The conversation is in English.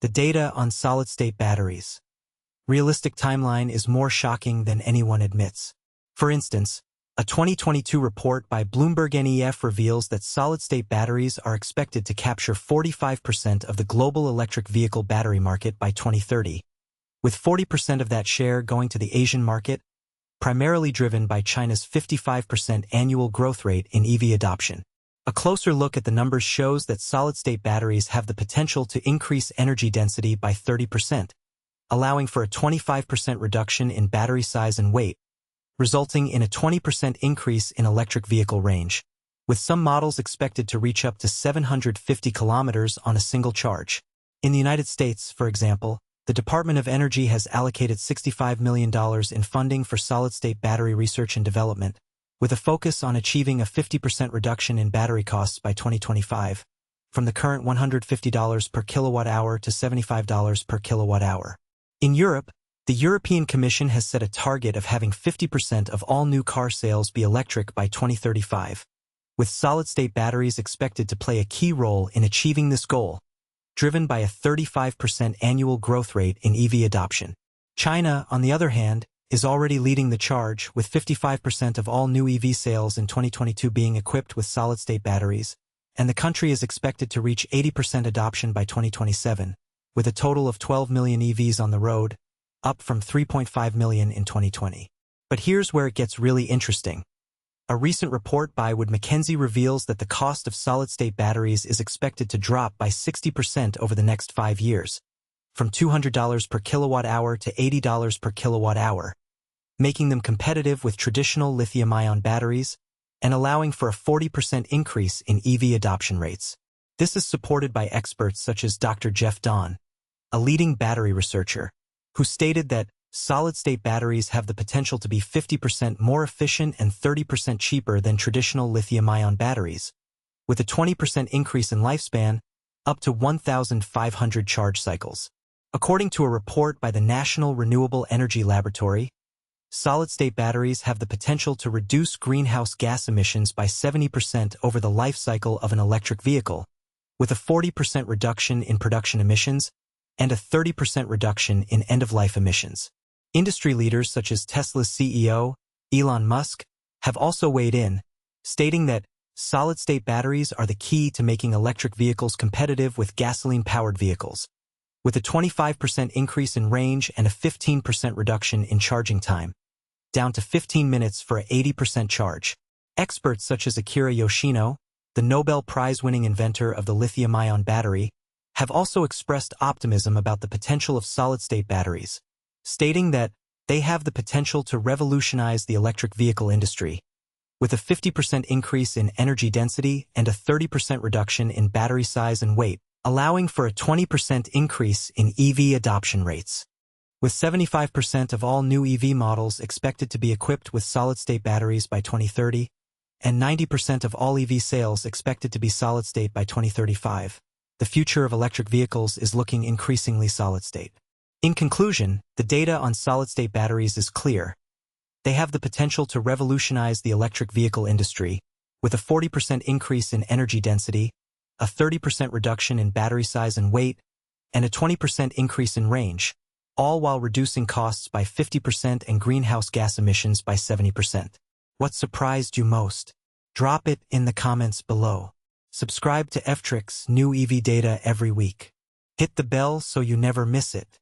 The data on solid-state batteries. Realistic timeline is more shocking than anyone admits. For instance, a 2022 report by BloombergNEF reveals that solid-state batteries are expected to capture 45% of the global electric vehicle battery market by 2030, with 40% of that share going to the Asian market, primarily driven by China's 55% annual growth rate in EV adoption. A closer look at the numbers shows that solid-state batteries have the potential to increase energy density by 30%, allowing for a 25% reduction in battery size and weight, resulting in a 20% increase in electric vehicle range, with some models expected to reach up to 750 kilometers on a single charge. In the United States, for example, the Department of Energy has allocated $65 million in funding for solid-state battery research and development, with a focus on achieving a 50% reduction in battery costs by 2025, from the current $150 per kilowatt-hour to $75 per kilowatt-hour. In Europe, the European Commission has set a target of having 50% of all new car sales be electric by 2035, with solid-state batteries expected to play a key role in achieving this goal, driven by a 35% annual growth rate in EV adoption. China, on the other hand, is already leading the charge, with 55% of all new EV sales in 2022 being equipped with solid-state batteries, and the country is expected to reach 80% adoption by 2027, with a total of 12 million EVs on the road, up from 3.5 million in 2020. But here's where it gets really interesting. A recent report by Wood Mackenzie reveals that the cost of solid-state batteries is expected to drop by 60% over the next 5 years, from $200 per kilowatt-hour to $80 per kilowatt-hour, making them competitive with traditional lithium-ion batteries and allowing for a 40% increase in EV adoption rates. This is supported by experts such as Dr. Dahn, a leading battery researcher, who stated that solid-state batteries have the potential to be 50% more efficient and 30% cheaper than traditional lithium-ion batteries, with a 20% increase in lifespan, up to 1,500 charge cycles. According to a report by the National Renewable Energy Laboratory, solid-state batteries have the potential to reduce greenhouse gas emissions by 70% over the life cycle of an electric vehicle, with a 40% reduction in production emissions and a 30% reduction in end-of-life emissions. Industry leaders such as Tesla's CEO, Elon Musk, have also weighed in, stating that solid-state batteries are the key to making electric vehicles competitive with gasoline-powered vehicles, with a 25% increase in range and a 15% reduction in charging time, down to 15 minutes for an 80% charge. Experts such as Akira Yoshino, the Nobel Prize-winning inventor of the lithium-ion battery, have also expressed optimism about the potential of solid-state batteries, stating that they have the potential to revolutionize the electric vehicle industry, with a 50% increase in energy density and a 30% reduction in battery size and weight, allowing for a 20% increase in EV adoption rates. With 75% of all new EV models expected to be equipped with solid-state batteries by 2030, and 90% of all EV sales expected to be solid-state by 2035, the future of electric vehicles is looking increasingly solid-state. In conclusion, the data on solid-state batteries is clear. They have the potential to revolutionize the electric vehicle industry, with a 40% increase in energy density, a 30% reduction in battery size and weight, and a 20% increase in range, all while reducing costs by 50% and greenhouse gas emissions by 70%. What surprised you most? Drop it in the comments below. Subscribe to Evtrix, new EV data every week. Hit the bell so you never miss it.